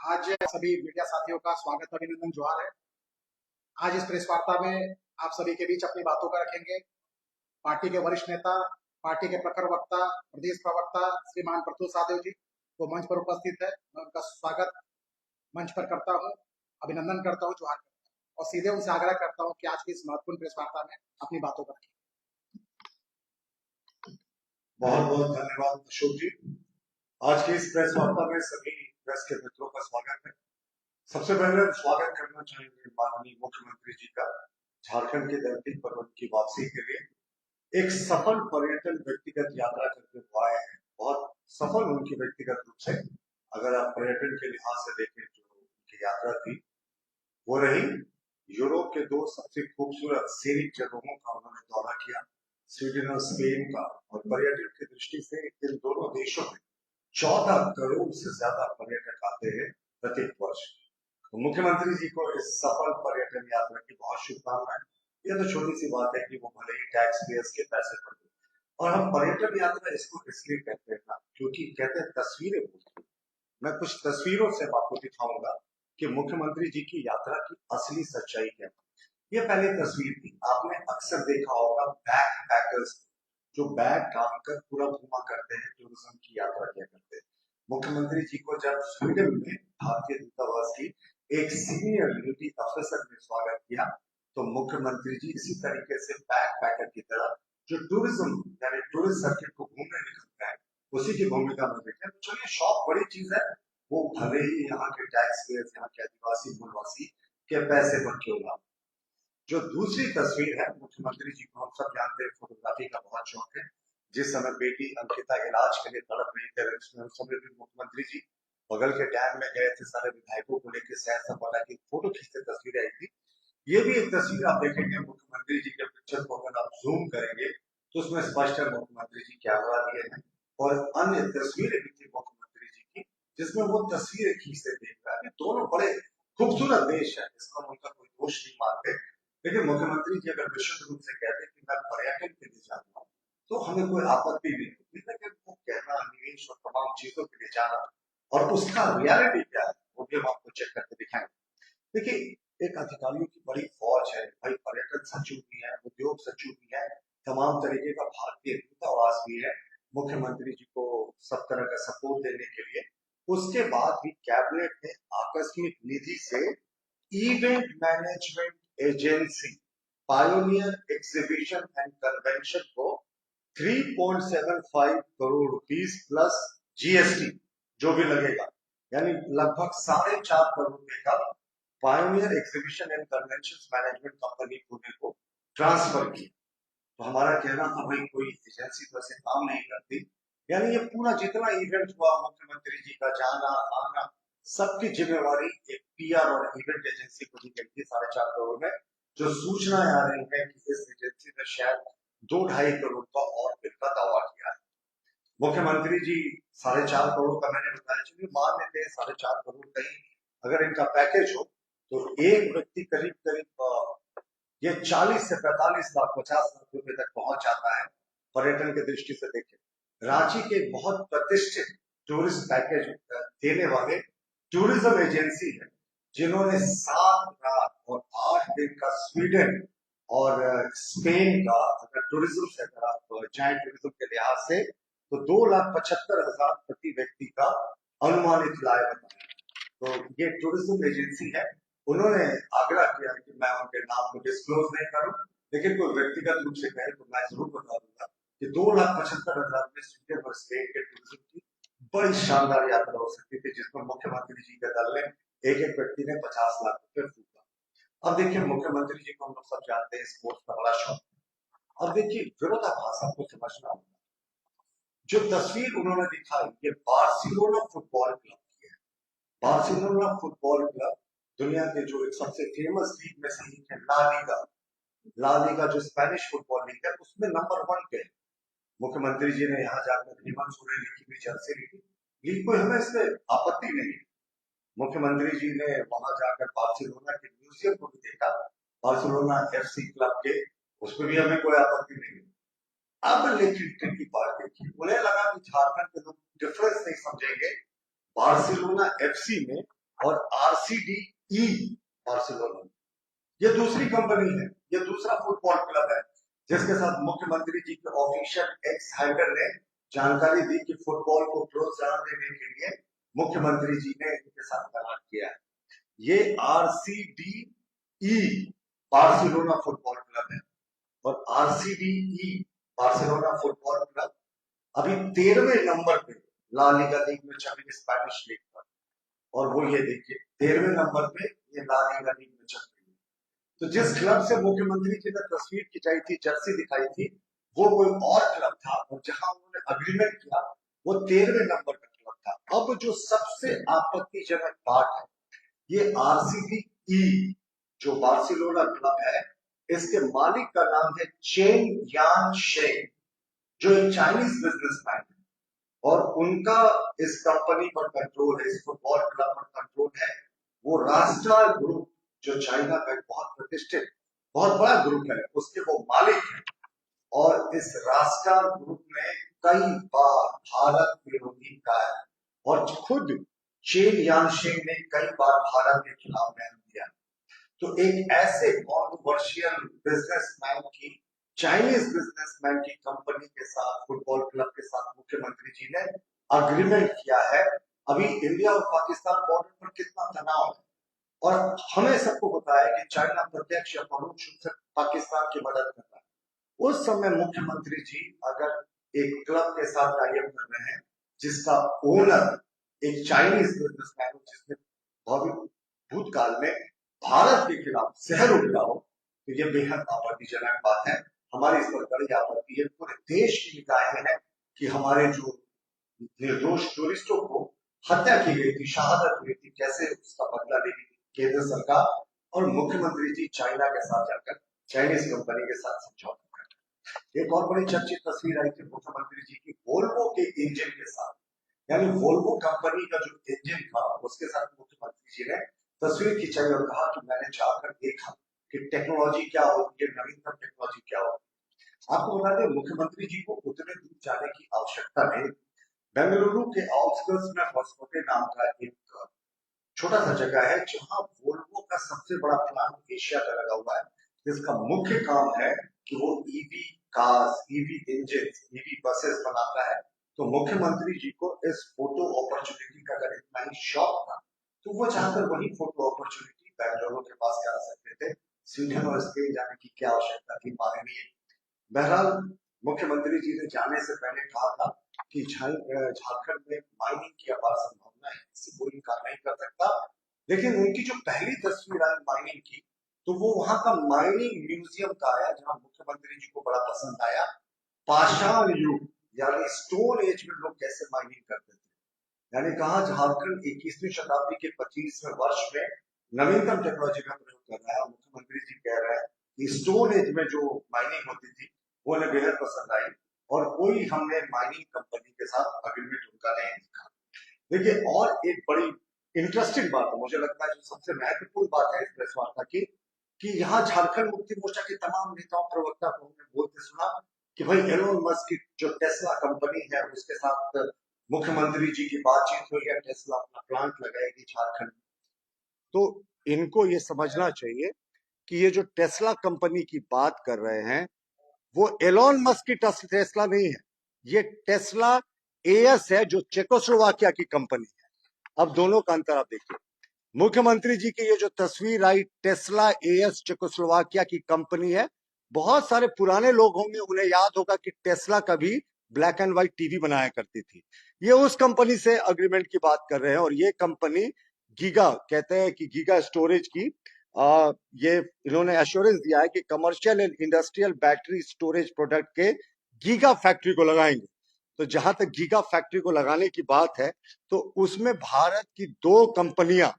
आज सभी मीडिया साथियों का स्वागत अभिनंदन जोहार है। आज इस प्रेस वार्ता में आप सभी के बीच अपनी बातों का रखेंगे पार्टी के वरिष्ठ नेता, पार्टी के प्रखर वक्ता, प्रदेश प्रवक्ता श्रीमान प्रत्युष साहदेव जी। वो मंच पर उपस्थित है। मैं उनका स्वागत मंच पर करता हूँ, अभिनंदन करता हूँ, जोहार करता हूँ और सीधे उनसे आग्रह करता हूँ कि आज की इस महत्वपूर्ण प्रेस वार्ता में अपनी बातों का रखें। बहुत बहुत धन्यवाद अशोक जी। आज की इस प्रेस वार्ता में सभी प्रेस के मित्रों का स्वागत है। सबसे पहले हम स्वागत करना चाहेंगे माननीय मुख्यमंत्री जी का झारखंड की धरती पर उनकी वापसी के लिए। एक सफल पर्यटन व्यक्तिगत यात्रा करके वो आए हैं, बहुत सफल उनकी व्यक्तिगत रूप से। अगर आप पर्यटन के लिहाज से देखें जो उनकी यात्रा थी वो रही यूरोप के दो सबसे खूबसूरत सीनिक जगहों का उन्होंने दौरा किया, स्वीडन और स्पेन का। और पर्यटन की दृष्टि से इन दोनों देशों में 14 करोड़ से ज्यादा पर्यटक आते हैं प्रत्येक वर्ष। तो मुख्यमंत्री जी को इस सफल पर्यटन यात्रा की बहुत शुभकामनाएं। यह तो छोटी सी बात है कि वो भले ही टैक्स पेयर्स के पैसे पर दे। और हम पर्यटन यात्रा इसको इसलिए कहते हैं ना, क्योंकि कहते हैं तस्वीरें बोलती हैं। मैं कुछ तस्वीरों से आपको दिखाऊंगा कि मुख्यमंत्री जी की यात्रा की असली सच्चाई क्या है। यह पहली तस्वीर थी। आपने अक्सर देखा होगा बैक पैकर्स जो बैग टांग कर पूरा घुमा करते हैं, टूरिज्म की यात्रा किया करते हैं। मुख्यमंत्री जी को जब स्वीडन में भारतीय दूतावास की एक सीनियर ड्यूटी ऑफिसर ने स्वागत किया, तो मुख्यमंत्री जी इसी तरीके से बैक पैकर की तरह जो टूरिज्म यानी टूरिस्ट सर्किट को घूमने निकलते हैं उसी की भूमिका में देखें। तो चलिए, शौक बड़ी चीज है, वो भले ही यहाँ के टैक्स पेयर्स, यहाँ के आदिवासी मूलवासी के पैसे पर क्यों ना। जो दूसरी तस्वीर है, मुख्यमंत्री जी को हम सब जानते हैं फोटोग्राफी का बहुत शौक है। जिस समय बेटी अंकिता इलाज के लिए तड़प रही थी उस समय भी मुख्यमंत्री जी बगल के डैम में गए थे, सारे विधायकों को लेकर सैर सपाटा की फोटो खींचते तस्वीर आई थी। ये भी एक तस्वीर आप देखेंगे मुख्यमंत्री जी के पिक्चर को अगर आप जूम करेंगे तो उसमें स्पष्ट है मुख्यमंत्री जी कैमरा लिए हैं। और अन्य तस्वीरें भी थी मुख्यमंत्री जी की जिसमें वो तस्वीरें खींचते देख रहा है। दोनों बड़े खूबसूरत देश है, इसका उनका कोई दोष नहीं मानते। लेकिन मुख्यमंत्री जी अगर विशुद्ध रूप से कहते कि मैं पर्यटन के लिए जाता हूँ तो हमें कोई आपत्ति नहीं होती, लेकिन वो कहना, निवेश और तमाम चीजों के लिए जाना और उसका रियलिटी क्या है वो भी हम आपको चेक करके दिखाएंगे। देखिए, एक अधिकारियों की बड़ी फौज है भाई, पर्यटन सचिव भी है, उद्योग सचिव भी है, तमाम तरीके का भारतीय दूतावास भी है मुख्यमंत्री जी को सब तरह का सपोर्ट देने के लिए। उसके बाद भी कैबिनेट ने आकस्मिक निधि से event management agency pioneer exhibition and convention को 3.75 करोड़ रुपीस प्लस जीएसटी जो भी लगेगा, यानी लगभग 4.5 करोड़ रुपए का pioneer exhibition and convention management company खोलने को ट्रांसफर किया। तो हमारा कहना था भाई कोई एजेंसी तो ऐसे काम नहीं करती, यानी ये पूरा जितना इवेंट हुआ मुख्यमंत्री जी का जाना आना सबकी जिम्मेवारी एक पीआर और इवेंट एजेंसी को दी गई थी 4.5 करोड़ में। जो सूचनाएं आ रही है कि इस एजेंसी ने शायद 2-2.5 करोड़ का और बिल का दावा किया है। मुख्यमंत्री जी 4.5 करोड़ का मैंने बताया, चलिए मान लेते हैं 4.5 करोड़ कहीं अगर इनका पैकेज हो तो एक व्यक्ति करीब करीब ये 40 से 45 लाख 50 लाख रुपए तक पहुंच जाता है। पर्यटन की दृष्टि से देखें, रांची के बहुत प्रतिष्ठित टूरिस्ट पैकेज देने वाले टूरिज्म एजेंसी है जिन्होंने 7 रात और 8 दिन का स्वीडन और स्पेन का अगर टूरिज्म से अगर आप जाए टूरिज्म के लिहाज से तो 2,75,000 प्रति व्यक्ति का अनुमानित लाए बताया। तो ये टूरिज्म एजेंसी है, उन्होंने आग्रह किया कि मैं उनके नाम को डिस्क्लोज नहीं करूं, लेकिन कोई व्यक्तिगत रूप से कहे तो मैं जरूर बता दूंगा कि 2,75,000 में स्वीडन और स्पेन के टूरिज्म की बड़ी शानदार यात्रा हो सकती थी, जिसमें मुख्यमंत्री जी के दल ने एक एक व्यक्ति ने 50 लाख रुपए फूका। अब देखिए, मुख्यमंत्री जी को हम लोग सब जानते हैं स्पोर्ट्स का बड़ा शौक है। अब देखिए, विरोधाभास आपको समझना होगा। जो तस्वीर उन्होंने दिखाई ये बार्सिलोना फुटबॉल क्लब की है। बार्सिलोना फुटबॉल क्लब दुनिया के जो एक सबसे फेमस लीग में से एक है, ला लीगा जो स्पेनिश फुटबॉल लीग है उसमें नंबर 1 पे। मुख्यमंत्री जी ने यहाँ जाकर हेमंत सोरेन की भी जर्सी ली, लीग को हमें इसमें आपत्ति नहीं है। मुख्यमंत्री जी ने वहां जाकर बार्सिलोना के म्यूजियम को भी देखा, बार्सिलोना एफसी क्लब के, उसमें भी हमें कोई आपत्ति नहीं है। अब लेकिन ट्रिकी पार्ट देखिए, उन्हें लगा कि झारखंड के लोग डिफरेंस नहीं समझेंगे, बार्सिलोना एफसी में और RCDE बार्सिलोना, ये दूसरी कंपनी है, ये दूसरा फुटबॉल क्लब है जिसके साथ मुख्यमंत्री जी के ऑफिशियल एक्स हैंडल ने जानकारी दी कि फुटबॉल को प्रोत्साहन देने के लिए मुख्यमंत्री जी ने इनके साथ करार किया है। ये RCDE बार्सिलोना फुटबॉल क्लब है और RCDE बार्सिलोना फुटबॉल क्लब अभी 13वें नंबर पे ला लीगा लीग में चल रही स्पेनिश लीग पर, और वो ये देखिए 13वें नंबर पे ये ला लीगा लीग में चल रही है। तो जिस क्लब से मुख्यमंत्री जी ने तस्वीर खिंचाई थी, जर्सी दिखाई थी, वो कोई और क्लब था और जहां उन्होंने अग्रीमेंट किया वो 13वें नंबर का क्लब था। अब जो सबसे आपत्तिजनक बात है, ये RCDE जो बार्सिलोना क्लब है, इसके मालिक का नाम है चेन यान शेंग, जो एक चाइनीज बिजनेसमैन है और उनका इस कंपनी पर कंट्रोल है, इस फुटबॉल क्लब पर कंट्रोल है। वो रास्टर ग्रुप जो चाइना का एक बहुत प्रतिष्ठित बहुत बड़ा ग्रुप है, उसके वो मालिक है और इस रास्टर ग्रुप ने कई बार भारत विरोधी कहा है और खुद चेन यानशेंग ने कई बार भारत के खिलाफ बयान दिया। तो एक ऐसे कॉन्ट्रोवर्शियल बिजनेसमैन की, चाइनीज बिजनेसमैन की कंपनी के साथ, फुटबॉल क्लब के साथ मुख्यमंत्री जी ने अग्रीमेंट किया है। अभी इंडिया और पाकिस्तान बॉर्डर पर कितना तनाव है और हमें सबको पता है कि चाइना प्रत्यक्ष या परोक्ष रूप से पाकिस्तान की मदद कर रहा है। उस समय मुख्यमंत्री जी अगर एक क्लब के साथ टाइप कर रहे हैं जिसका ओनर एक चाइनीज बिजनेसमैन हो, जिसने भूतकाल में भारत के खिलाफ जहर उगला हो, तो ये बेहद आपत्तिजनक बात है। हमारी इस पर कड़ी आपत्ति है। पूरे देश की निगाहें हैं कि हमारे जो निर्दोष टूरिस्टों को हत्या की गई थी, शहादत हुई थी, कैसे उसका बदला लेगी केंद्र सरकार और मुख्यमंत्री जी चाइना के साथ जाकर चाइनीज कंपनी के साथ समझौता कर। एक और बड़ी चर्चित तस्वीर आई थी मुख्यमंत्री जी की वोल्वो के इंजन के साथ, यानी वोल्वो कंपनी का जो इंजन था उसके साथ मुख्यमंत्री जी ने तस्वीर खिंचाई और कहा कि मैंने जाकर देखा कि टेक्नोलॉजी क्या होती है, नवीनतम टेक्नोलॉजी क्या होती है। आपको बता दें मुख्यमंत्री जी को उतने दूर जाने की आवश्यकता नहीं। बेंगलुरु के आउटस्कर्ट्स में होसकोटे नाम का एक छोटा सा जगह है जहां वोल्वो का सबसे बड़ा प्लांट एशिया का लगा हुआ है, जिसका मुख्य काम है कि वो EV cars, EV engine, EV buses बनाता है। तो मुख्यमंत्री जी को इस फोटो अपॉर्चुनिटी का अगर इतना ही शौक था तो वो चाहकर वही फोटो अपॉर्चुनिटी बेंगलुरु के पास करा सकते थे। स्वीडन और स्पेन जाने की क्या आवश्यकता थी, माननीय। बहरहाल मुख्यमंत्री जी ने जाने से पहले कहा था कि झारखंड में माइनिंग की अपार संभावना है, इससे कोई इनकार नहीं कर सकता। लेकिन उनकी जो पहली तस्वीर आई माइनिंग की, तो वो वहां का माइनिंग म्यूजियम का आया जहां मुख्यमंत्री जी को बड़ा पसंद आया। पाषाण युग यानी स्टोन एज में लोग कैसे माइनिंग करते थे, यानी कहा झारखंड 21वीं शताब्दी के 25वें वर्ष में नवीनतम टेक्नोलॉजी का प्रयोग कर रहा है। मुख्यमंत्री जी कह रहे हैं कि स्टोन एज में जो माइनिंग होती थी वो उन्हें बेहद पसंद आई और कोई हमने माइनिंग कंपनी के साथ अग्रीमेंट उनका नहीं दिखा। देखिए और एक बड़ी इंटरेस्टिंग बात है, मुझे लगता है जो सबसे महत्वपूर्ण बात है इस प्रेस वार्ता की, कि यहाँ झारखंड मुक्ति मोर्चा के तमाम नेताओं प्रवक्ता को हमने बोलते सुना कि भाई एलोन मस्क की जो टेस्ला कंपनी है उसके साथ मुख्यमंत्री जी की बातचीत हुई है, टेस्ला अपना प्लांट लगाएगी झारखंड। तो इनको ये समझना चाहिए कि ये जो टेस्ला कंपनी की बात कर रहे हैं वो एलोन मस्क की टेस्ला नहीं है, ये टेस्ला एएस है जो चेकोस्लोवाकिया की कंपनी है। अब दोनों का अंतर आप देखिए। मुख्यमंत्री जी की ये जो तस्वीर आई, टेस्ला एएस चेकोस्लोवाकिया की कंपनी है। बहुत सारे पुराने लोग होंगे, उन्हें याद होगा कि टेस्ला का भी ब्लैक एंड व्हाइट टीवी बनाया करती थी। ये उस कंपनी से अग्रीमेंट की बात कर रहे हैं और ये कंपनी गीगा कहते हैं कि गीगा स्टोरेज की ये इन्होंने एश्योरेंस दिया है कि commercial and industrial battery storage product के गीगा फैक्ट्री को लगाएंगे। तो जहां तक गीगा फैक्ट्री को लगाने की बात है तो उसमें भारत की दो कंपनियां,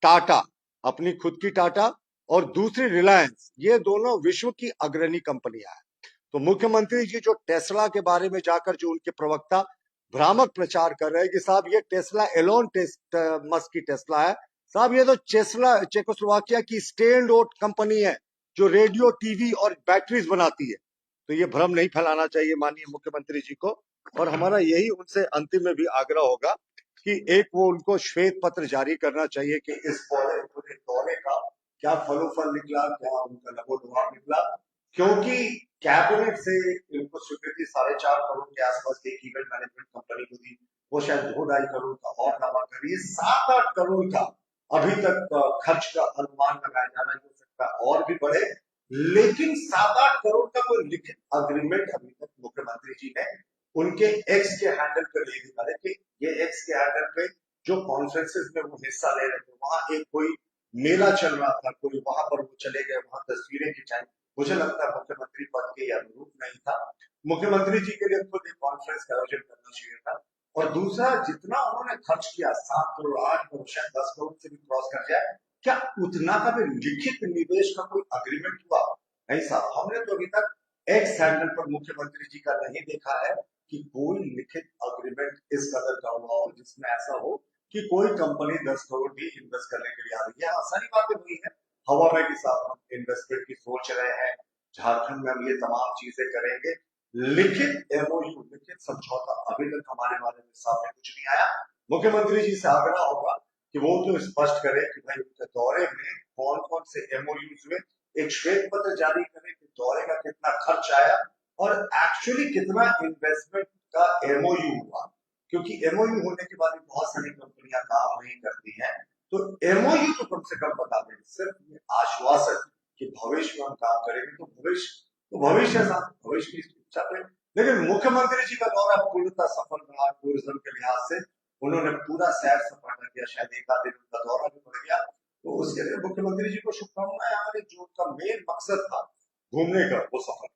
टाटा अपनी खुद की टाटा और दूसरी रिलायंस, ये दोनों विश्व की अग्रणी कंपनियां हैं। तो मुख्यमंत्री जी जो टेस्ला के बारे में जाकर जो उनके प्रवक्ता भ्रामक प्रचार कर रहे हैं कि साहब ये टेस्ला एलोन मस्क की टेस्ला है, साहब ये तो चेकोस्लोवाकिया की स्टैंड आउट कंपनी है जो रेडियो, टीवी और बैटरीज बनाती है। तो ये भ्रम नहीं फैलाना चाहिए माननीय मुख्यमंत्री जी को। और हमारा यही उनसे अंतिम में भी आग्रह होगा कि एक वो उनको श्वेत पत्र जारी करना चाहिए कि इस पूरे दौरे का क्या फलोफल निकला, क्या उनका लबोलुभाव निकला, क्योंकि कैबिनेट से इनको स्वीकृति 4.5 करोड़ के आसपास की इवेंट मैनेजमेंट कंपनी को दी, वो शायद 2-2.5 करोड़ का और दावा करिए, 7-8 करोड़ का अभी तक खर्च का अनुमान लगाया जाना, हो सकता है और भी बढ़े, लेकिन 7-8 करोड़ का कोई लिखित अग्रीमेंट अभी तक मुख्यमंत्री जी ने उनके एक्स के हैंडल पे नहीं दिखा रहे कि ये एक्स के हैंडल पे जो कॉन्फ्रेंसेस में वो हिस्सा ले रहे थे, वहां एक कोई मेला चल रहा था, कोई वहां पर वो चले गए, वहां तस्वीरें खिंचाई, मुझे लगता है मुख्यमंत्री पद के अनुरूप नहीं था। मुख्यमंत्री जी के लिए खुद एक कॉन्फ्रेंस का आयोजन करना चाहिए था। और दूसरा, जितना उन्होंने खर्च किया 7 करोड़ 8 करोड़ शायद 10 करोड़ से भी क्रॉस कर जाए, क्या उतना का भी लिखित निवेश का कोई अग्रीमेंट हुआ? नहीं साहब, हमने तो अभी तक एक्स हैंडल पर मुख्यमंत्री जी का नहीं देखा है कि कोई लिखित अग्रीमेंट इस कदर का हुआ हो जिसमें ऐसा हो कि कोई कंपनी 10 करोड़ भी इन्वेस्ट करने के लिए आ रही है। आसानी बातें हुई है, हवा में के साथ हम इन्वेस्टमेंट की सोच रहे हैं, झारखंड में हम ये तमाम चीजें करेंगे, लिखित एमओयू, लिखित समझौता अभी तक हमारे बारे में सामने कुछ नहीं आया। मुख्यमंत्री जी से आग्रह होगा कि वो तो स्पष्ट करे कि भाई उनके दौरे में कौन कौन से एमओयूज हुए, एक श्वेत पत्र जारी करें कि दौरे का कितना खर्च आया और एक्चुअली कितना इन्वेस्टमेंट का एमओयू हुआ, क्योंकि एमओयू होने के बाद बहुत सारी कंपनियां काम नहीं करती हैं, तो एमओयू तो कम से कम बता दें, सिर्फ आश्वासन कि भविष्य में हम काम करेंगे, तो भविष्य की इच्छा पे। लेकिन मुख्यमंत्री जी का दौरा पूर्णतः सफल रहा, टूरिज्म के लिहाज से उन्होंने पूरा सैर सपाटा किया, शायद एक आध दिन उनका दौरा भी बढ़ गया, तो उसके लिए मुख्यमंत्री जी को शुभकामनाएं। हमारे जो उनका मेन मकसद था घूमने का, वो सफल।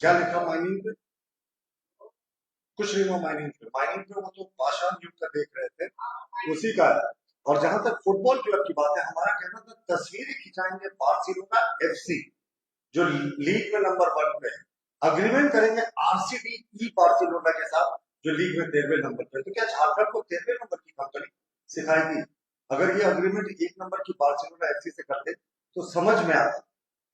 क्या लिखा माइनिंग पे? कुछ नहीं हुआ माइनिंग पे वो तो पाषाण युग का देख रहे थे, उसी का है। और जहां तक फुटबॉल क्लब की बात है, हमारा कहना था तस्वीरें खिंचाएंगे बार्सिलोना एफसी जो लीग में नंबर 1 पे है, अग्रीमेंट करेंगे आरसीबी ई बार्सिलोना के साथ जो लीग में 13वें नंबर पे। तो क्या झारखंड को 13वें नंबर की कंपनी सिखाएगी? अगर ये अग्रीमेंट 1 नंबर की बार्सिलोना एफसी से करते तो समझ में आता।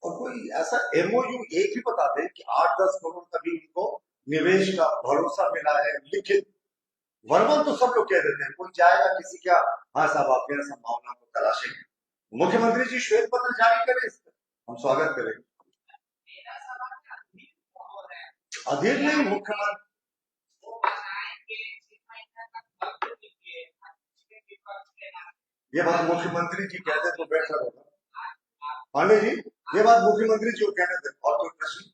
और कोई ऐसा एमओयू एक ही बता दे कि 8-10 करोड़ तभी इनको निवेश का भरोसा मिला है लिखित। वर्बल तो सब लोग कह देते हैं, कोई जाएगा किसी क्या, हाँ साहब आपके यहाँ संभावना को तलाशेंगे, मुख्यमंत्री जी श्वेत पत्र जारी करें, इस पर हम स्वागत करेंगे। अधीर नहीं, मुख्यमंत्री ये बात मुख्यमंत्री जी कहते तो बेहतर होगा। पांडे जी, ये बात मुख्यमंत्री जी को कहने थे। और कोई प्रश्न?